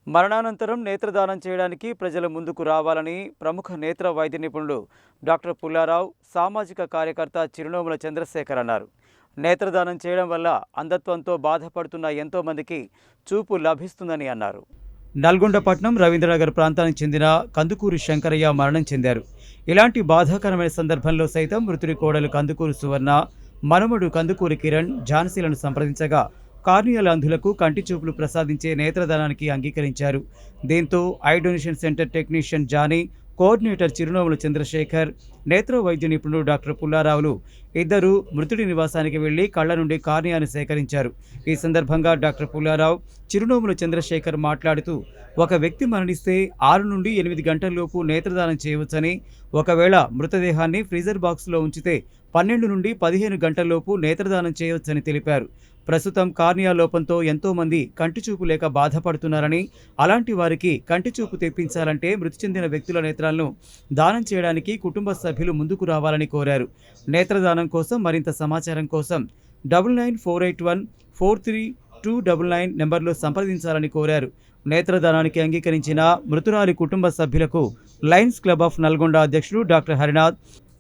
మరణానంతరం నేత్రదానం చేయడానికి ప్రజలు ముందుకు రావాలని ప్రముఖ నేత్ర వైద్య నిపుణులు డాక్టర్ పుల్లారావు, సామాజిక కార్యకర్త చిరునోముల చంద్రశేఖర్ అన్నారు. నేత్రదానం చేయడం వల్ల అంధత్వంతో బాధపడుతున్న ఎంతో మందికి చూపు లభిస్తుందని అన్నారు. నల్గొండ పట్నం రవీంద్రనగర్ ప్రాంతానికి చెందిన కందుకూరి శంకరయ్య మరణం చెందారు. ఇలాంటి బాధాకరమైన సందర్భంలో సైతం మృతుడి కోడలు కందుకూరి సువర్ణ, మనుమడు కందుకూరి కిరణ్ ఝాన్సీలను సంప్రదించగా కార్నియల్ అంధులకు కంటి చూపులు ప్రసాదించే నేత్రదానానికి అంగీకరించారు. దీంతో eye donation centre technician Jani, coordinator Chirunomula Chandrasekhar, నేత్ర వైద్య నిపుణుడు డాక్టర్ పుల్లారావులు ఇద్దరు మృతుడి నివాసానికి వెళ్లి కళ్ల నుండి కార్నియాను సేకరించారు. ఈ సందర్భంగా డాక్టర్ పుల్లారావు, చిరునోముల చంద్రశేఖర్ మాట్లాడుతూ, ఒక వ్యక్తి మరణిస్తే 6 నుండి 8 గంటల్లోపు నేత్రదానం చేయవచ్చని, ఒకవేళ మృతదేహాన్ని ఫ్రీజర్ బాక్స్లో ఉంచితే 12 నుండి 15 గంటల్లోపు నేత్రదానం చేయవచ్చని తెలిపారు. ప్రస్తుతం కార్నియా లోపంతో ఎంతోమంది కంటిచూపు లేక బాధపడుతున్నారని, అలాంటి వారికి కంటిచూపు తెప్పించాలంటే మృతి చెందిన వ్యక్తుల నేత్రాలను దానం చేయడానికి కుటుంబ సభ్యులు ముందుకు రావాలని కోరారు. నేత్రదానం కోసం మరింత సమాచారం కోసం 9948143299 నెంబర్లో సంప్రదించాలని కోరారు. నేత్రదానానికి అంగీకరించిన మృతురాలి కుటుంబ సభ్యులకు లయన్స్ క్లబ్ ఆఫ్ నల్గొండ అధ్యక్షుడు డాక్టర్ హరినాథ్,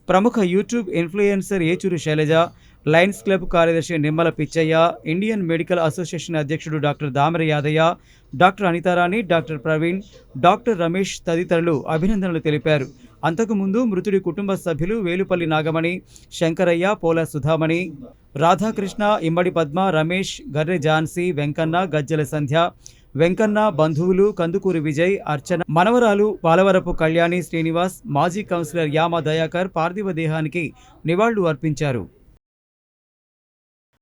ప్రముఖ YouTube influencer Yechuri Sailaja, Lions Club కార్యదర్శి Nimmala Pichaiah, Indian Medical Association అధ్యక్షుడు doctor Damara Yadaiah, doctor Anitharani, doctor Praveen, doctor Ramesh తదితరులు అభినందనలు తెలిపారు. అంతకుముందు మృతుడి కుటుంబ సభ్యులు వేలుపల్లి నాగమణి, శంకరయ్య, పోల సుధామణి, రాధాకృష్ణ, ఇమ్మడి పద్మ, రమేష్, గర్రె ఝాన్సీ, వెంకన్న, గజ్జల సంధ్య, వెంకన్న బంధువులు కందుకూరి విజయ్, అర్చన, మనవరాలు పాలవరపు కళ్యాణి శ్రీనివాస్, మాజీ కౌన్సిలర్ యామ దయాకర్ పార్థివ దేహానికి నివాళులు అర్పించారు.